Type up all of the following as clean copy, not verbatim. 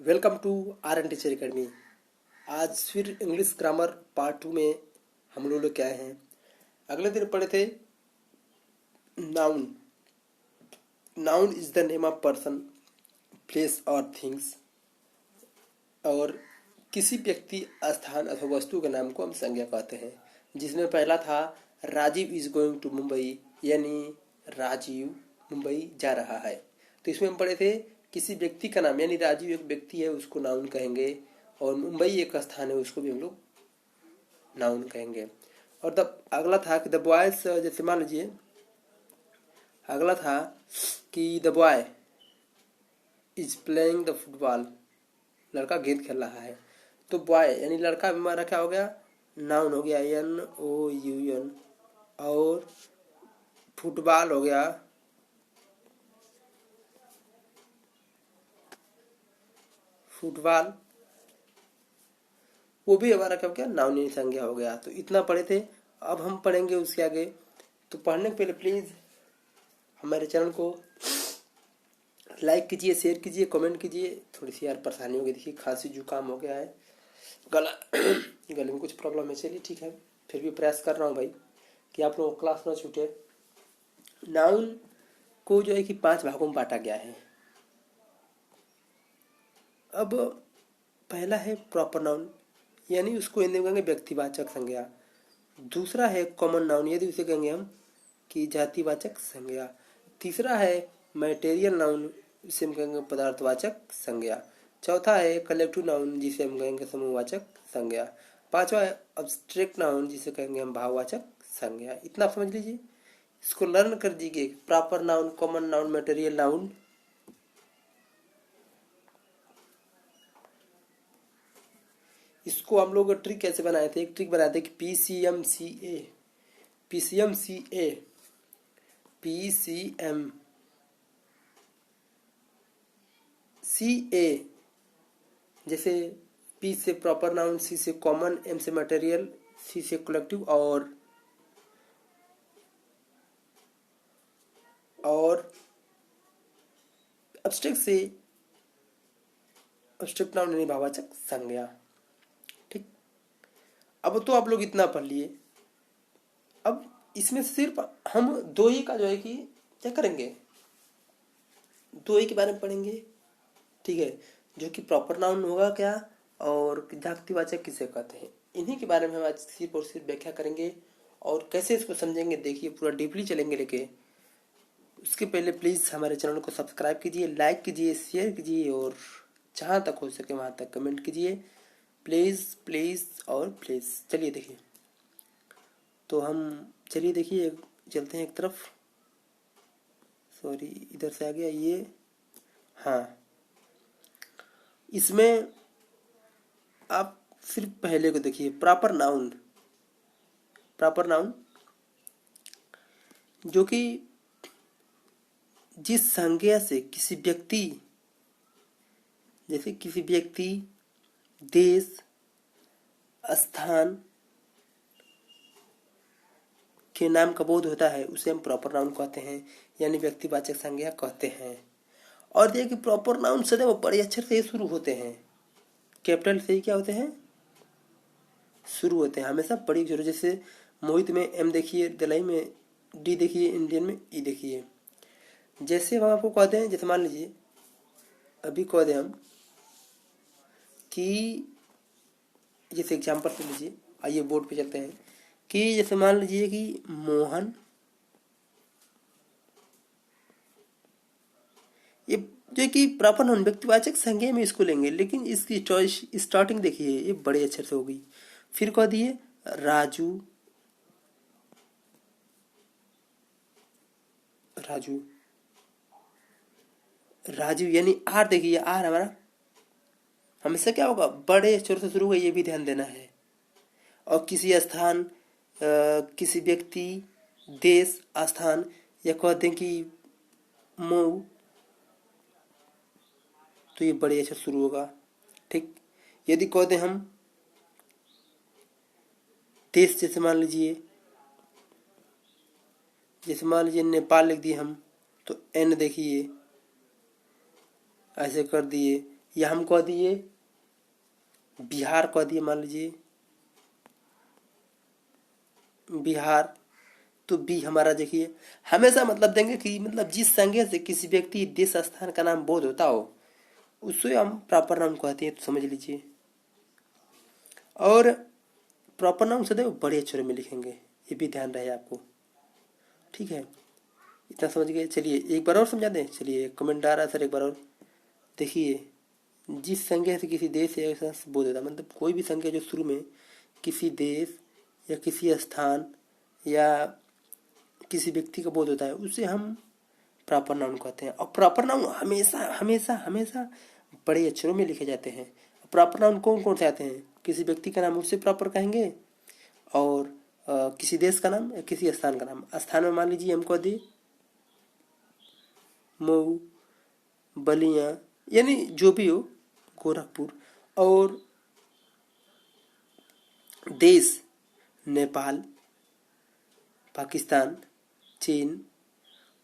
Welcome to R N teacher academy. आज फिर English grammar part 2 में हम लोग क्या हैं। अगले दिन पढ़े थे noun. Noun is the name of person, place और थिंग्स। और किसी व्यक्ति, स्थान अथवा वस्तु के नाम को हम संज्ञा कहते हैं। जिसमें पहला था Rajiv is going to Mumbai, यानी राजीव मुंबई जा रहा है। तो इसमें हम पढ़े थे किसी व्यक्ति का नाम, यानी राजीव एक व्यक्ति है उसको नाउन कहेंगे, और मुंबई एक स्थान है उसको भी हम लोग नाउन कहेंगे। और अगला था कि द बॉयज, जैसे मान लीजिए अगला था कि the boy is playing the football, लड़का गेंद खेल रहा है। तो बॉय यानी लड़का हमारा क्या हो गया, नाउन हो गया, NOUN। और फुटबॉल हो गया फुटबॉल, वो भी हमारा क्या हो गया, नाउन संज्ञा हो गया। तो इतना पढ़े थे। अब हम पढ़ेंगे उसके आगे। तो पढ़ने के पहले प्लीज हमारे चैनल को लाइक कीजिए, शेयर कीजिए, कमेंट कीजिए। थोड़ी सी यार परेशानी हो गई, देखिए खांसी जुकाम हो गया है, गले में कुछ प्रॉब्लम है। चलिए ठीक है, फिर भी प्रयास कर रहा हूँ भाई कि आप लोगों को क्लास ना छूटे। नाउन को जो है कि 5 भागों में बांटा गया है। अब पहला है प्रॉपर नाउन, यानी उसको हिंदी में कहेंगे व्यक्तिवाचक संज्ञा। दूसरा है कॉमन नाउन, यदि उसे कहेंगे हम कि जातिवाचक संज्ञा। तीसरा है मैटेरियल नाउन, इसे हम कहेंगे पदार्थवाचक संज्ञा। चौथा है कलेक्टिव नाउन, जिसे हम कहेंगे समूहवाचक संज्ञा। पांचवा है अब्स्ट्रैक्ट नाउन, जिसे कहेंगे हम भाववाचक संज्ञा। इतना समझ लीजिए, इसको लर्न कर दीजिए। Proper noun, common noun, material noun. इसको हम लोग ट्रिक कैसे बनाए थे, एक ट्रिक बनाए थे कि PCMCA जैसे P से प्रॉपर नाउन, C से कॉमन, M से मटेरियल, C से कलेक्टिव और अब्स्ट्रैक्ट नाउन यानी भाववाचक संज्ञा। ठीक, अब तो आप लोग इतना पढ़ लिए। अब इसमें सिर्फ हम दो ही का जो है कि क्या करेंगे, दो ही के बारे में पढ़ेंगे। ठीक है, जो कि प्रॉपर नाउन होगा क्या और जातिवाचक किसे कहते हैं, इन्हीं के बारे में हम आज सिर्फ और सिर्फ व्याख्या करेंगे। और कैसे इसको समझेंगे, देखिए पूरा डीपली चलेंगे लेके। उसके पहले प्लीज़ हमारे चैनल को सब्सक्राइब कीजिए, लाइक कीजिए, शेयर कीजिए, और जहाँ तक हो सके वहाँ तक कमेंट कीजिए। प्लीज़ प्लीज़ और प्लीज़। चलिए देखिए, तो हम चलिए देखिए चलते हैं एक तरफ। सॉरी, इधर से आ गया ये। हाँ, इसमें आप सिर्फ पहले को देखिए, प्रॉपर नाउन जो कि जिस संज्ञा से किसी व्यक्ति, जैसे किसी व्यक्ति, देश, स्थान के नाम का बोध होता है, उसे हम प्रॉपर नाउन कहते हैं, यानी व्यक्तिवाचक संज्ञा कहते हैं। और देखिए कि प्रॉपर नाउन सदैव बड़े अक्षर से ही शुरू होते हैं, कैपिटल से ही क्या होते हैं, शुरू होते हैं हमेशा बड़ी अक्षर। जैसे मोहित में M देखिए, दलाई में D देखिए, इंडियन में E देखिए। जैसे हम आपको कहते हैं, जैसे मान लीजिए अभी कह दें हम कि, जैसे एग्जाम्पल ले लीजिए, आइए बोर्ड पे चलते हैं कि जैसे मान लीजिए कि मोहन, ये जो कि प्रॉपर नाउन व्यक्तिवाचक संज्ञा में इसको लेंगे, लेकिन इसकी चॉइस स्टार्टिंग देखिए ये बड़े अक्षर से हो गई। फिर कह दिए राजू यानी आर, देखिए आर हमारा हमेशा क्या होगा, बड़े अक्षर से शुरू होगा, ये भी ध्यान देना है। और किसी स्थान, किसी व्यक्ति, देश, स्थान, या कहते हैं कि मऊ, तो ये बड़े अक्षर शुरू होगा। ठीक, यदि कहते हम देश, जैसे मान लीजिए नेपाल लिख दिए हम, तो N देखिए ऐसे कर दिए। या हम कह दिए बिहार कह दिए, मान लीजिए बिहार, तो बी हमारा देखिए हमेशा मतलब देंगे कि मतलब जिस संज्ञा से किसी व्यक्ति देश स्थान का नाम बोध होता हो उसे हम प्रॉपर नाउन कहते हैं, तो समझ लीजिए। और प्रॉपर नाउन सदैव बड़े अक्षरों में लिखेंगे, ये भी ध्यान रहे आपको, ठीक है। इतना समझ गए। चलिए एक बार और समझा दें। चलिए कमेंट आ रहा है सर, एक बार और देखिए। जिस संज्ञा से किसी देश या ऐसा बोध होता, मतलब कोई भी संज्ञा जो शुरू में किसी देश या किसी स्थान या किसी व्यक्ति का बोध होता है उसे हम प्रॉपर नाउन कहते हैं। और प्रॉपर नाउन हमेशा हमेशा हमेशा बड़े अक्षरों में लिखे जाते हैं। प्रॉपर नाउन कौन कौन से आते हैं? किसी व्यक्ति का नाम उसे प्रॉपर कहेंगे, और किसी देश का नाम या किसी स्थान का नाम। स्थान में मान लीजिए हम कह दिए मऊ, बलिया, यानी जो भी हो, गोरखपुर। और देश नेपाल, पाकिस्तान, चीन,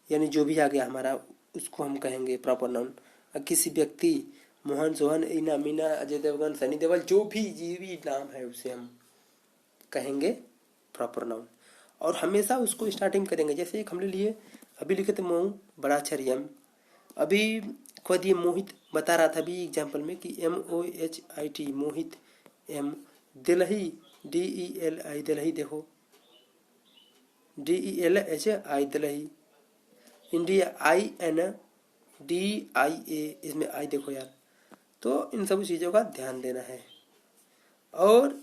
यानी जो भी आ गया हमारा उसको हम कहेंगे प्रॉपर नाउन। किसी व्यक्ति मोहन, सोहन, ईना, मीना, अजय देवगन, सनी देओल, जो भी नाम है उसे हम कहेंगे प्रॉपर नाउन। और हमेशा उसको स्टार्टिंग करेंगे। जैसे एक हमने लिए अभी लिखे थे मऊ, बड़ा अक्षर एम। अभी कह दिए मोहित, बता रहा था अभी एग्जाम्पल में कि MOHIT मोहित, एम। दिल्ही DELI दिल्ही, देखो DELHI दिल्ही। इंडिया INDIA, इसमें आई देखो यार। तो इन सब चीज़ों का ध्यान देना है। और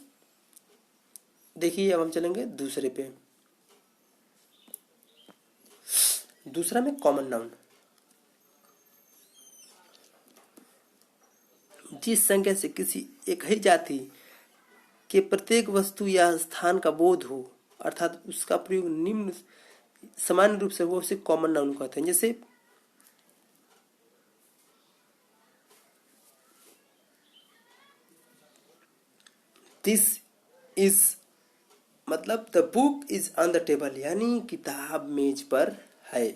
देखिए अब हम चलेंगे दूसरे पे। दूसरा में कॉमन नाउन। जिस संज्ञा से किसी एक ही जाति के प्रत्येक वस्तु या स्थान का बोध हो, अर्थात उसका प्रयोग निम्न सामान्य रूप से हो, उसे कॉमन नाउन कहते हैं। जैसे दिस इज, मतलब the book is on the table, यानी किताब मेज पर है।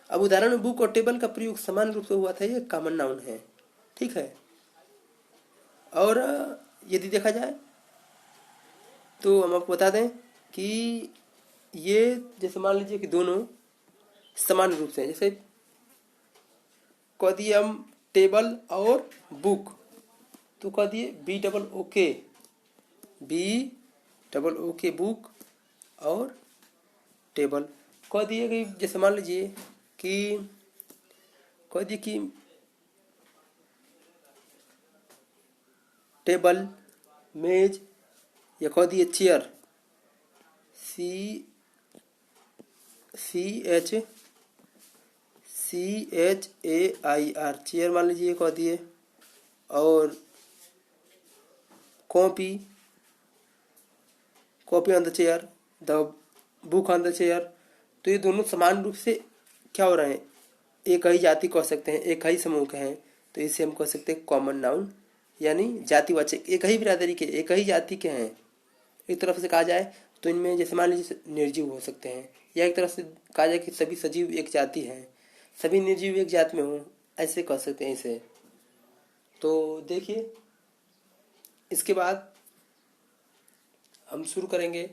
अब उदाहरण में बुक और टेबल का प्रयोग समान रूप से हुआ था, ये कॉमन नाउन है, ठीक है। और यदि देखा जाए तो हम आपको बता दें कि ये जैसे मान लीजिए कि दोनों समान रूप से, जैसे कह दिए हम टेबल और बुक, तो कह दिए BOOK बुक और टेबल। कह दिए कि जैसे मान लीजिए कि कह दिए कि टेबल, मेज, या कह दिए चेयर, CHAIR चेयर मान लीजिए कह दिए। और copy on the chair, the book on the chair. तो ये दोनों समान रूप से क्या हो रहे हैं, एक ही जाति कह सकते हैं, एक ही समूह के हैं, तो इसे हम कह सकते हैं कॉमन नाउन, यानी जातिवाचक, एक ही बिरादरी के, एक ही जाति के हैं। एक तरफ से कहा जाए तो इनमें जैसे मान लीजिए निर्जीव हो सकते हैं, या एक तरफ से कहा जाए कि सभी सजीव एक जाति हैं, सभी निर्जीव एक जात में हो, ऐसे कह सकते हैं इसे। तो देखिए इसके बाद हम शुरू करेंगे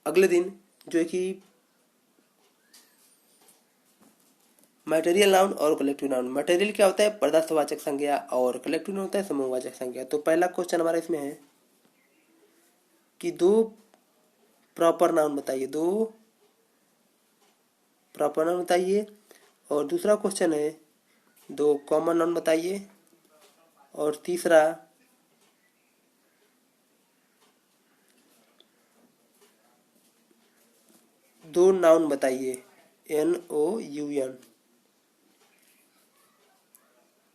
अगले दिन, जो है कि मटेरियल नाउन और कलेक्टिव नाउन। मटेरियल क्या होता है? पदार्थवाचक संज्ञा, और कलेक्टिव नाउन होता है समूहवाचक संज्ञा। तो पहला क्वेश्चन हमारा इसमें है कि दो प्रॉपर नाउन बताइए, दो प्रॉपर नाउन बताइए। और दूसरा क्वेश्चन है दो कॉमन नाउन बताइए। और तीसरा दो नाउन बताइए, NOUN।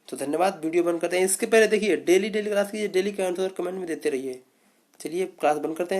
तो धन्यवाद, वीडियो बंद करते हैं। इसके पहले देखिए डेली क्लास कीजिए, डेली के आंसर कमेंट में देते रहिए। चलिए क्लास बंद करते हैं।